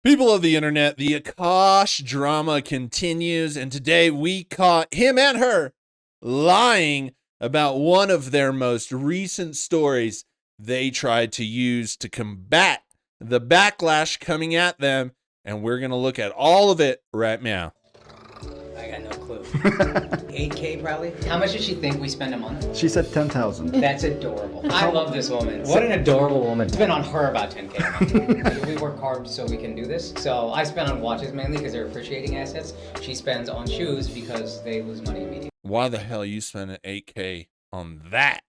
People of the internet, the Akaash drama continues, and today we caught him and her lying about one of their most recent stories they tried to use to combat the backlash coming at them, and we're going to look at all of it right now. I got no clue. 8K probably? How much does she think we spend a month? She said 10,000. That's adorable. I love this woman. What an adorable woman. It's been on her about 10K a month. We work hard so we can do this. So I spend on watches mainly because they're appreciating assets. She spends on shoes because they lose money immediately. Why the hell you spending 8K on that?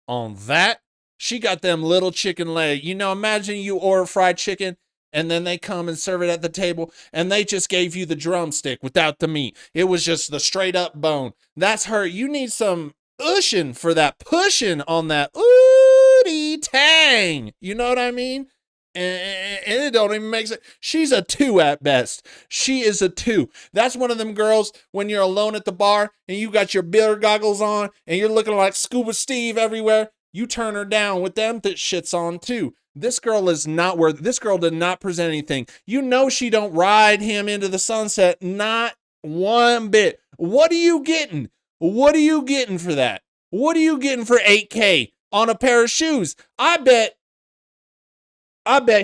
On that? She got them little chicken leg. You know, imagine you order fried chicken and then they come and serve it at the table and they just gave you the drumstick without the meat. It was just the straight up bone. That's her. You need some pushing for that, pushing on that ooty tang. You know what I mean? And it don't even make sense. She's a 2 at best. She is a 2. That's one of them girls when you're alone at the bar and you got your beer goggles on and you're looking like Scuba Steve everywhere. You turn her down with them that shits on too. This girl is not worth. This girl did not present anything. You know she don't ride him into the sunset. Not one bit. What are you getting? What are you getting for that? What are you getting for 8K on a pair of shoes? I bet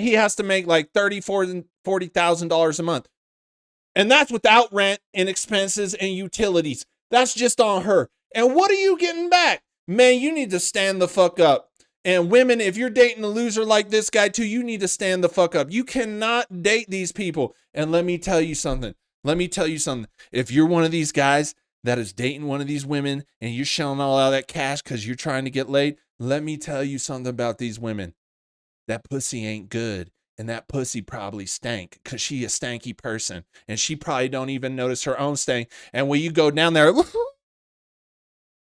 he has to make like $40,000 a month. And that's without rent and expenses and utilities. That's just on her. And what are you getting back? Man, you need to stand the fuck up. And women, if you're dating a loser like this guy too, you need to stand the fuck up. You cannot date these people. And let me tell you something. If you're one of these guys that is dating one of these women and you're shelling all out that cash because you're trying to get laid, let me tell you something about these women. That pussy ain't good. And that pussy probably stank because she a stanky person. And she probably don't even notice her own stank. And when you go down there,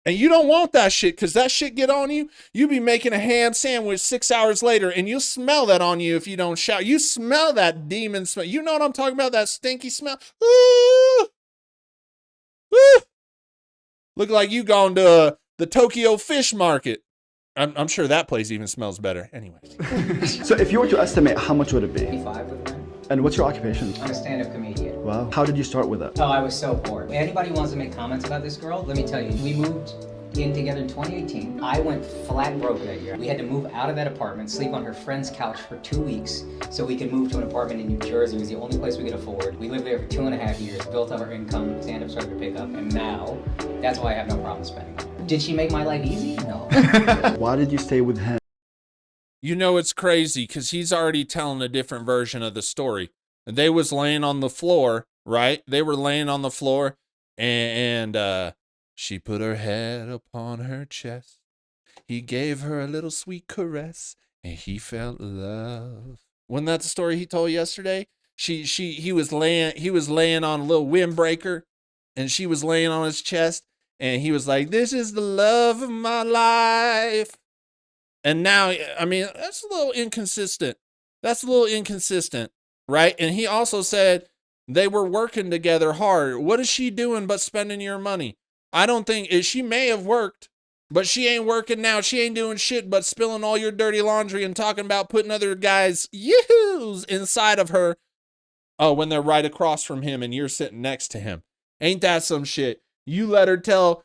and you don't want that shit because that shit get on you, you be making a ham sandwich 6 hours later and you'll smell that on you if you don't shower. You smell that demon smell. You know what I'm talking about? That stinky smell. Ooh. Ooh. Look like you gone to the Tokyo fish market. I'm sure that place even smells better. Anyways. So if you were to estimate, how much would it be? 55 with rent. And what's your occupation? I'm a stand-up comedian. Wow. How did you start with it? Oh, I was so poor. Anybody wants to make comments about this girl? Let me tell you, we moved in together in 2018. I went flat broke that year. We had to move out of that apartment, sleep on her friend's couch for 2 weeks so we could move to an apartment in New Jersey. It was the only place we could afford. We lived there for 2.5 years, built up our income, stand-up started to pick up, and now that's why I have no problem spending money. Did she make my life easy? No. Why did you stay with him? You know, it's crazy because he's already telling a different version of the story. They was laying on the floor, right? They were laying on the floor and she put her head upon her chest. He gave her a little sweet caress and he felt love. Wasn't that the story he told yesterday? He was laying on a little windbreaker and she was laying on his chest and he was like, "This is the love of my life." And now, I mean, that's a little inconsistent. Right? And he also said they were working together hard. What is she doing but spending your money? I don't think, she may have worked, but she ain't working now. She ain't doing shit but spilling all your dirty laundry and talking about putting other guys' yoo-hoos inside of her. Oh, when they're right across from him and you're sitting next to him. Ain't that some shit? You let her tell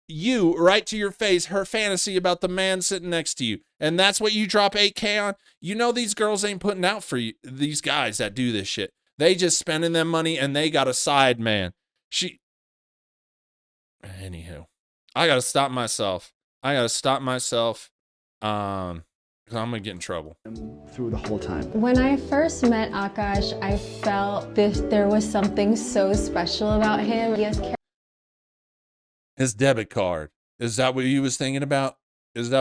you right to your face her fantasy about the man sitting next to you. And that's what you drop 8K on. You know these girls ain't putting out for you, these guys that do this shit. They just spending them money and they got a side man. Anywho, I gotta stop myself. Because I'm gonna get in trouble. Through the whole time. When I first met Akaash, I felt there was something so special about him. He has His debit card. Is that what you was thinking about? You was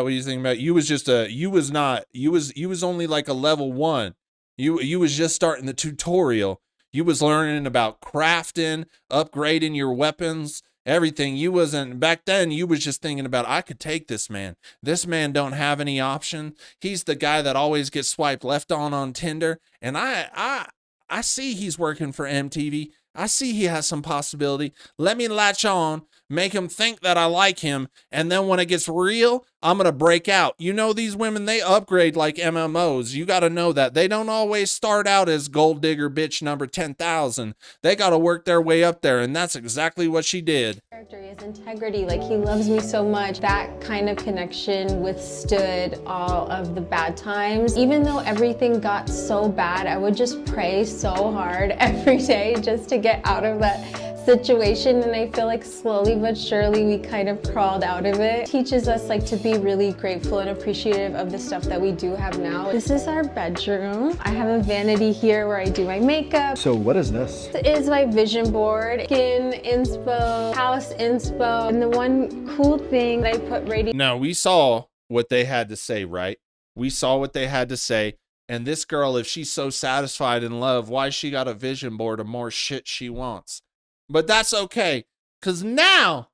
only like a level 1. You was just starting the tutorial. You was learning about crafting, upgrading your weapons, everything. You wasn't, back then you was just thinking about, I could take this man. This man don't have any option. He's the guy that always gets swiped left on Tinder. And I see he's working for MTV. I see he has some possibility. Let me latch on, make him think that I like him, and then when it gets real, I'm going to break out. You know, these women, they upgrade like MMOs. You got to know that. They don't always start out as gold digger bitch number 10,000. They got to work their way up there, and that's exactly what she did. His integrity, like he loves me so much. That kind of connection withstood all of the bad times. Even though everything got so bad, I would just pray so hard every day just to get out of that situation, and I feel like slowly but surely we kind of crawled out of it. It teaches us like to be really grateful and appreciative of the stuff that we do have now. This is our bedroom. I have a vanity here where I do my makeup. So what is this? This is my vision board, skin inspo, house inspo, and the one cool thing that I put right in. Now, we saw what they had to say, right? We saw what they had to say. And this girl, if she's so satisfied in love, why she got a vision board of more shit she wants? But that's okay, because now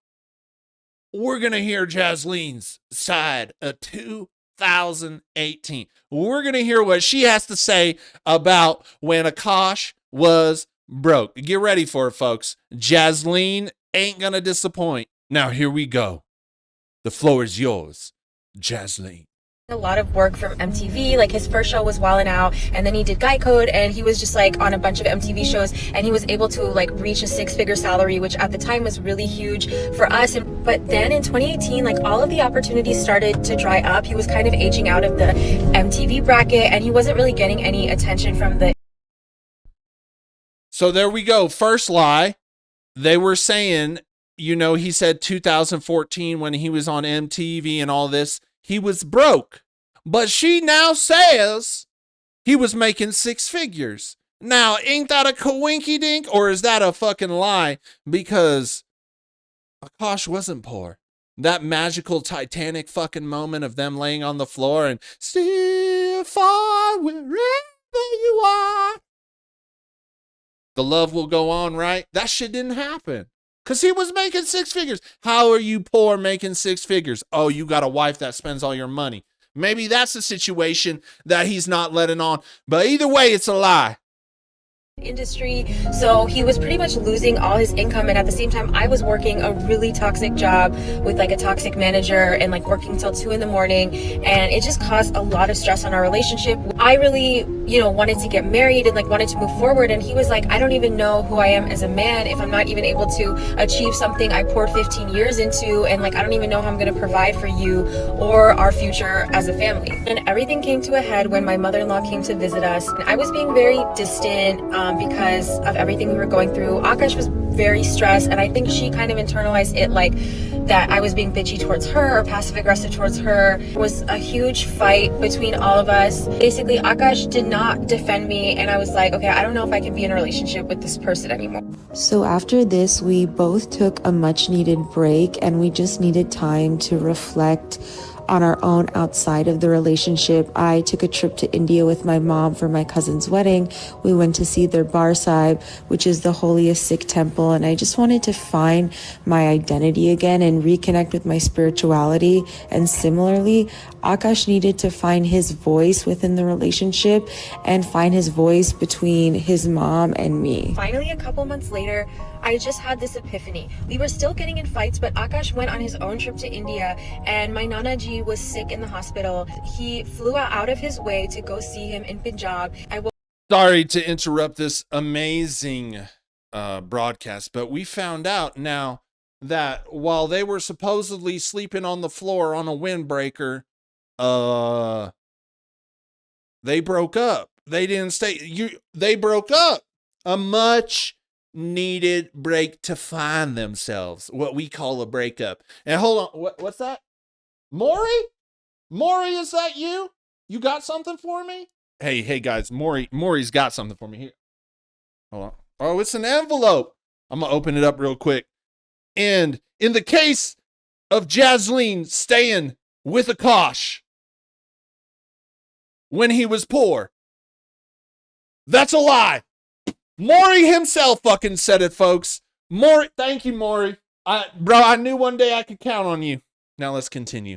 we're going to hear Jasine's side of 2018. We're going to hear what she has to say about when Akaash was broke. Get ready for it, folks. Jasine ain't going to disappoint. Now, here we go. The floor is yours, Jasine. A lot of work from MTV. Like his first show was Wildin' Out, and then he did Guy Code, and he was just like on a bunch of MTV shows, and he was able to like reach a 6-figure salary, which at the time was really huge for us. But then in 2018, like all of the opportunities started to dry up. He was kind of aging out of the MTV bracket, and he wasn't really getting any attention from the. So there we go. First lie. They were saying, you know, he said 2014 when he was on MTV and all this, he was broke. But she now says he was making 6 figures. Now, ain't that a coinky dink, or is that a fucking lie? Because Akaash wasn't poor. That magical Titanic fucking moment of them laying on the floor and still far wherever you are. The love will go on, right? That shit didn't happen. Because he was making 6 figures. How are you poor making 6 figures? Oh, you got a wife that spends all your money. Maybe that's the situation that he's not letting on. But either way, it's a lie. Industry, so he was pretty much losing all his income, and at the same time I was working a really toxic job with like a toxic manager and like working till 2 in the morning, and it just caused a lot of stress on our relationship. I really, you know, wanted to get married and like wanted to move forward, and he was like, I don't even know who I am as a man if I'm not even able to achieve something I poured 15 years into, and like I don't even know how I'm going to provide for you or our future as a family. And everything came to a head when my mother-in-law came to visit us, and I was being very distant because of everything we were going through. Akaash was very stressed, and I think she kind of internalized it like that I was being bitchy towards her or passive aggressive towards her. It was a huge fight between all of us. Basically, Akaash did not defend me, and I was like, okay, I don't know if I can be in a relationship with this person anymore. So after this, we both took a much needed break, and we just needed time to reflect on our own outside of the relationship. I took a trip to India with my mom for my cousin's wedding. We went to see their Bar Sahib, which is the holiest Sikh temple, and I just wanted to find my identity again and reconnect with my spirituality. And similarly, Akaash needed to find his voice within the relationship and find his voice between his mom and me. Finally, a couple months later, I just had this epiphany. We were still getting in fights, but Akaash went on his own trip to India, and my Nana Ji was sick in the hospital. He flew out of his way to go see him in Punjab. Sorry to interrupt this amazing broadcast, but we found out now that while they were supposedly sleeping on the floor on a windbreaker, they broke up. They didn't stay. They broke up. A much needed break to find themselves, what we call a breakup. And hold on, what's that? Maury, is that you? You got something for me? Hey guys, Maury's got something for me here. Hold on. Oh, it's an envelope. I'm gonna open it up real quick. And in the case of Jasine staying with Akaash when he was poor, that's a lie. Maury himself fucking said it, folks. Thank you, Maury. I knew one day I could count on you. Now let's continue.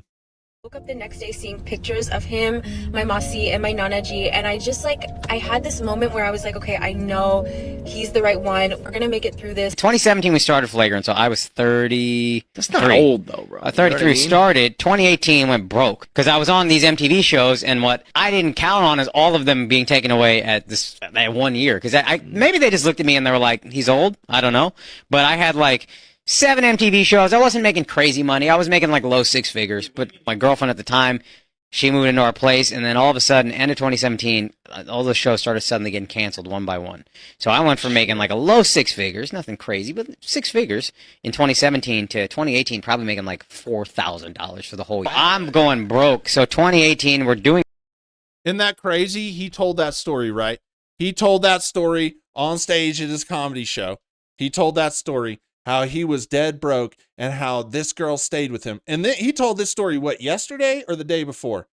Woke up the next day seeing pictures of him, my Masi, and my Nanaji, and I just like, I had this moment where I was like, okay, I know he's the right one. We're gonna make it through this. 2017 we started Flagrant, so I was 30. That's not old though, bro. 33 started. 2018 went broke because I was on these MTV shows, and what I didn't count on is all of them being taken away at 1 year. Because I maybe they just looked at me and they were like, he's old. I don't know, but I had like 7 MTV shows. I wasn't making crazy money. I was making like low 6 figures. But my girlfriend at the time, she moved into our place, and then all of a sudden, end of 2017, all the shows started suddenly getting canceled one by one. So I went from making like a low 6 figures, nothing crazy, but 6 figures in 2017 to 2018, probably making like $4,000 for the whole year. I'm going broke. So 2018, we're doing. Isn't that crazy? He told that story, right? He told that story on stage at his comedy show. He told that story, how he was dead broke and how this girl stayed with him. And then he told this story, what, yesterday or the day before?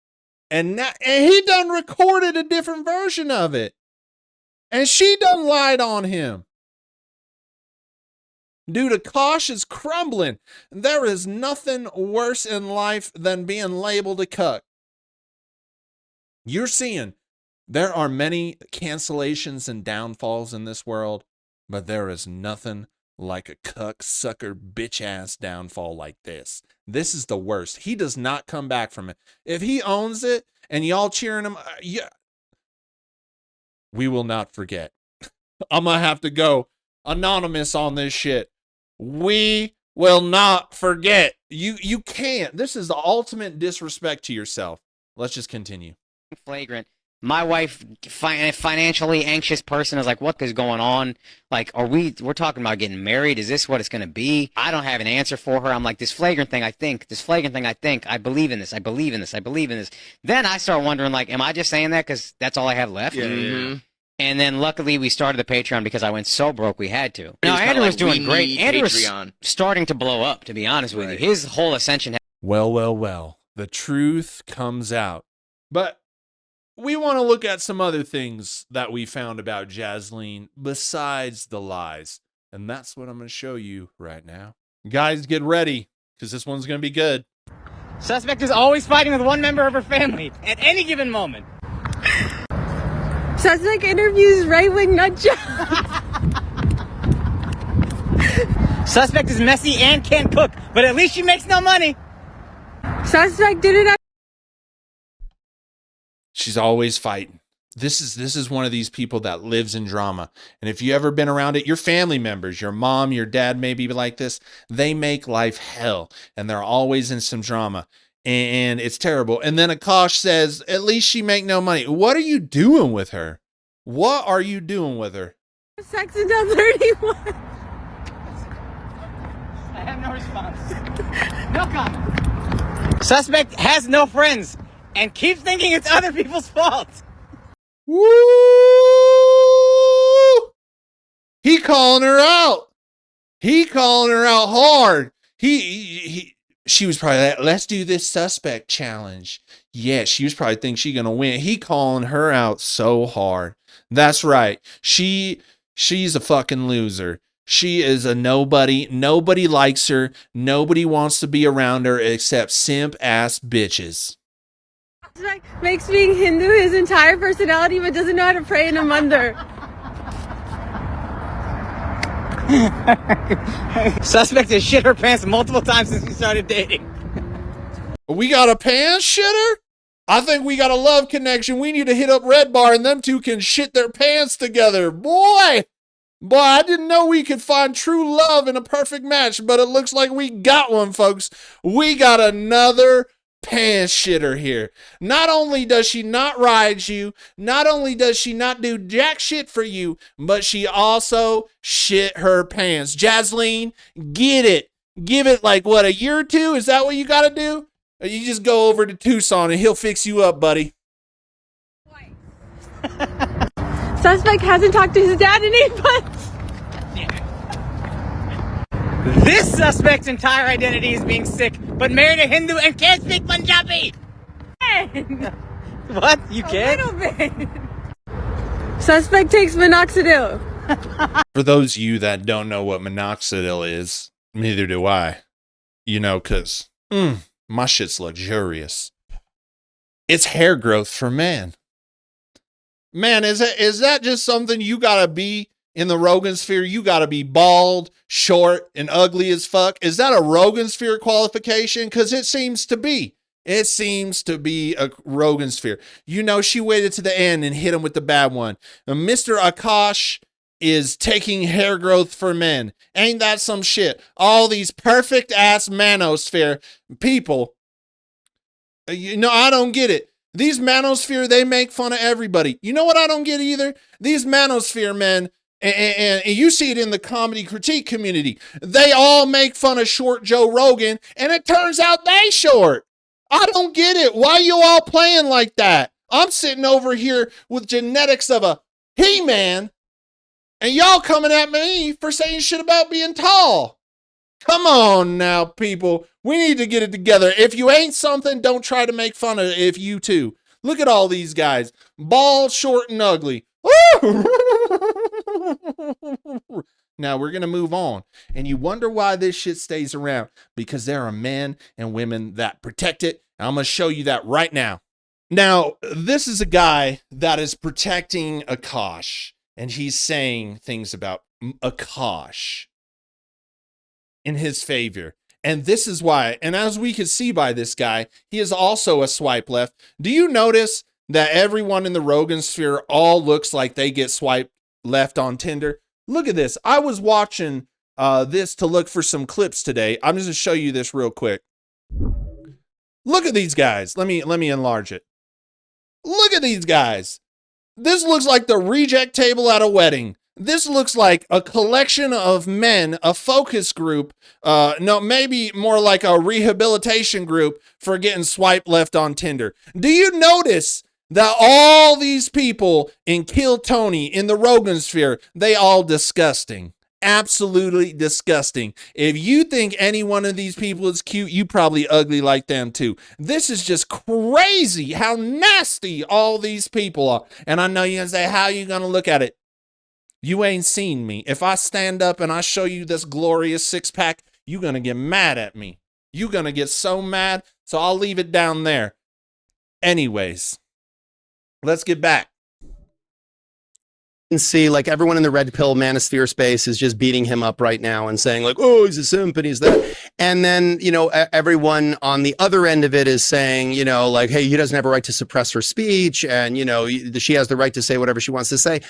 And he done recorded a different version of it. And she done lied on him. Dude, Akaash is crumbling. There is nothing worse in life than being labeled a cuck. You're seeing there are many cancellations and downfalls in this world, but there is nothing like a cuck sucker bitch ass downfall like this. This is the worst. He does not come back from it. If he owns it and y'all cheering him, yeah, we will not forget. I'm gonna have to go anonymous on this shit. We will not forget. You can't. This is the ultimate disrespect to yourself. Let's just continue. Flagrant. My wife, financially anxious person, is like, what is going on? Like, we're talking about getting married? Is this what it's going to be? I don't have an answer for her. I'm like, this flagrant thing, I think, I believe in this, I believe in this. Then I start wondering, like, am I just saying that because that's all I have left? Yeah. And then luckily we started the Patreon because I went so broke we had to. No, Andrew was doing great. Andrew was starting to blow up, to be honest with you. His whole ascension. Well. The truth comes out. But we want to look at some other things that we found about Jasine besides the lies. And that's what I'm going to show you right now. Guys, get ready, because this one's going to be good. Suspect is always fighting with one member of her family at any given moment. Suspect interviews right-wing nut jobs. Suspect is messy and can't cook, but at least she makes no money. Suspect didn't. She's always fighting. This is one of these people that lives in drama. And if you ever been around it, your family members, your mom, your dad may be like this. They make life hell, and they're always in some drama, and it's terrible. And then Akaash says, at least she make no money. What are you doing with her? What are you doing with her? Sex until 31. I have no response. No comment. Suspect has no friends and keeps thinking it's other people's fault. Woo! He calling her out. He calling her out hard. She was probably like, let's do this suspect challenge. Yeah, she was probably thinking she gonna win. He calling her out so hard. That's right. She's a fucking loser. She is a nobody. Nobody likes her. Nobody wants to be around her except simp ass bitches. Makes being Hindu his entire personality, but doesn't know how to pray in a mandir. Suspect has shit her pants multiple times since we started dating. We got a pants shitter? I think we got a love connection. We need to hit up Red Bar and them two can shit their pants together. Boy, I didn't know we could find true love in a perfect match, but it looks like we got one, folks. We got another pants shitter here. Not only does she not ride you, not only does she not do jack shit for you, but she also shit her pants. Jasine, get it. Give it like, what, a year or two? Is that what you got to do? Or you just go over to Tucson and he'll fix you up, buddy. Suspect hasn't talked to his dad in 8 months. This suspect's entire identity is being sick, but married a Hindu and can't speak Punjabi. What? You can't? A little bit. Suspect takes minoxidil. For those of you that don't know what minoxidil is, neither do I. You know, because My shit's luxurious. It's hair growth for men. Man, is that just something you gotta be in the Rogan sphere? You gotta be bald, short, and ugly as fuck. Is that a Rogan sphere qualification? Because it seems to be. It seems to be a Rogan sphere. You know, she waited to the end and hit him with the bad one. Mr. Akaash is taking hair growth for men. Ain't that some shit? All these perfect ass Manosphere people. You know, I don't get it. These Manosphere, they make fun of everybody. You know what I don't get either? These Manosphere men, and you see it in the comedy critique community, they all make fun of short Joe Rogan, and it turns out they short. I don't get it. Why you all playing like that? I'm sitting over here with genetics of a He-Man, and y'all coming at me for saying shit about being tall. Come on now, people. We need to get it together. If you ain't something, don't try to make fun of it if you too. Look at all these guys. Bald, short, and ugly. Now we're going to move on. And you wonder why this shit stays around. Because there are men and women that protect it. And I'm going to show you that right now. Now, this is a guy that is protecting Akaash. And he's saying things about Akaash in his favor. And this is why, and as we can see by this guy, he is also a swipe left. Do you notice that everyone in the Rogan sphere all looks like they get swiped left on Tinder? Look at this. I was watching this to look for some clips today. I'm just going to show you this real quick. Look at these guys. Let me enlarge it. Look at these guys. This looks like the reject table at a wedding. This looks like a collection of men, a focus group, no, maybe more like a rehabilitation group for getting swiped left on Tinder. Do you notice that all these people in Kill Tony, in the Rogan sphere, they all disgusting? Absolutely disgusting. If you think any one of these people is cute, you probably ugly like them too. This is just crazy how nasty all these people are. And I know you're gonna say, how are you gonna look at it? You ain't seen me. If I stand up and I show you this glorious six-pack, you're going to get mad at me. You're going to get so mad, so I'll leave it down there. Anyways, let's get back. And see, like, everyone in the red pill manosphere space is just beating him up right now and saying, like, oh, he's a simp and he's that. And then, you know, everyone on the other end of it is saying, you know, like, hey, he doesn't have a right to suppress her speech. And, you know, she has the right to say whatever she wants to say.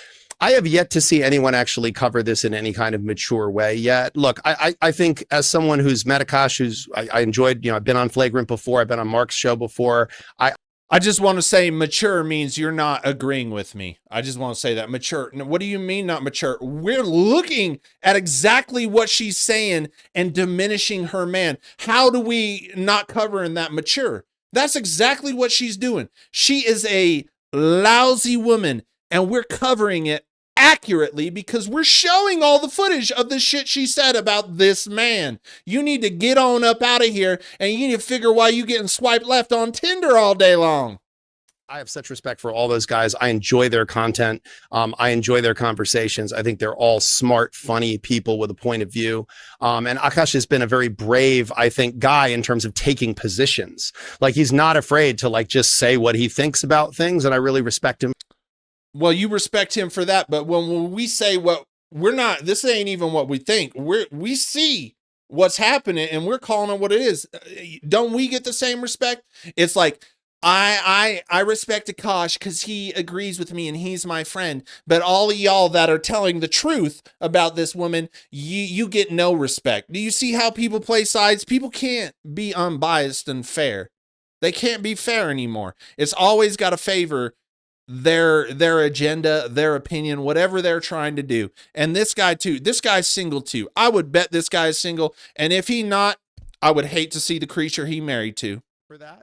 I have yet to see anyone actually cover this in any kind of mature way yet. Look, I think as someone who's met Akaash, I enjoyed, you know, I've been on Flagrant before. I've been on Mark's show before. I just want to say mature means you're not agreeing with me. I just want to say that. Mature. What do you mean not mature? We're looking at exactly what she's saying and diminishing her man. How do we not cover in that mature? That's exactly what she's doing. She is a lousy woman and we're covering it accurately because we're showing all the footage of the shit she said about this man. You need to get on up out of here and you need to figure why you getting swiped left on Tinder all day long. I have such respect for all those guys. I enjoy their content. I enjoy their conversations. I think they're all smart, funny people with a point of view. And Akaash has been a very brave, I think, guy in terms of taking positions. Like, he's not afraid to, like, just say what he thinks about things. And I really respect him. Well, you respect him for that, but when we say what we're not, this ain't even what we think. We see what's happening and we're calling it what it is. Don't we get the same respect? It's like, I respect Akaash because he agrees with me and he's my friend. But all of y'all that are telling the truth about this woman, you get no respect. Do you see how people play sides? People can't be unbiased and fair. They can't be fair anymore. It's always got to favor their agenda, their opinion, whatever they're trying to do. And this guy too, this guy's single too. I would bet this guy is single. And if he not, I would hate to see the creature he married to. For that.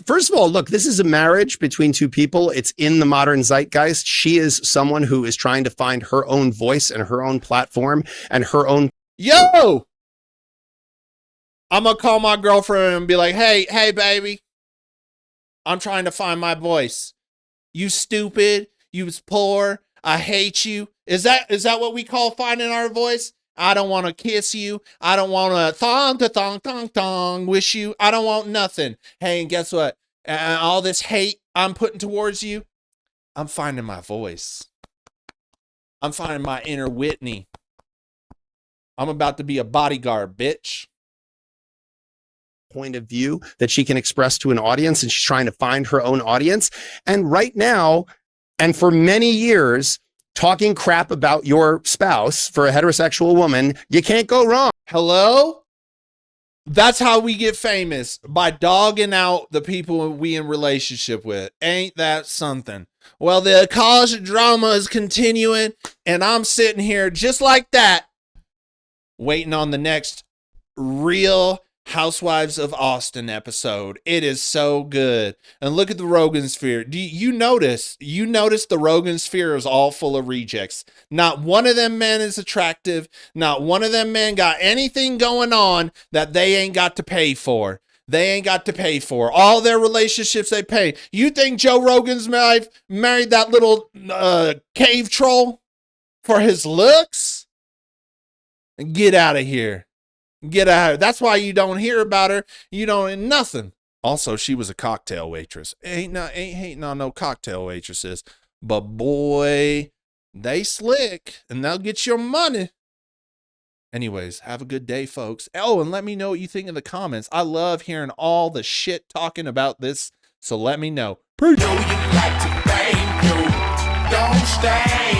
First of all, look, this is a marriage between two people. It's in the modern zeitgeist. She is someone who is trying to find her own voice and her own platform and her own. Yo, I'm going to call my girlfriend and be like, hey, baby, I'm trying to find my voice. You stupid, you was poor, I hate you. Is that what we call finding our voice? I don't want to kiss you. I don't want to thong, wish you. I don't want nothing. Hey, and guess what? All this hate I'm putting towards you, I'm finding my voice. I'm finding my inner Whitney. I'm about to be a bodyguard, bitch. Point of view that she can express to an audience, and she's trying to find her own audience. And right now, and for many years, talking crap about your spouse for a heterosexual woman, you can't go wrong. Hello? That's how we get famous, by dogging out the people we in relationship with. Ain't that something? Well, the Akaash drama is continuing, and I'm sitting here just like that, waiting on the next Real Housewives of Austin episode. It is so good. And look at the Rogan sphere. Do you notice? You notice the Rogan sphere is all full of rejects. Not one of them men is attractive. Not one of them men got anything going on that they ain't got to pay for. They ain't got to pay for. All their relationships they pay. You think Joe Rogan's married that little cave troll for his looks? Get out of here. Get out of here. That's why you don't hear about her. You don't nothing. Also, she was a cocktail waitress. Ain't hating on no cocktail waitresses. But boy, they slick and they'll get your money. Anyways, have a good day, folks. Oh, and let me know what you think in the comments. I love hearing all the shit talking about this. So let me know. Peace. Don't stay.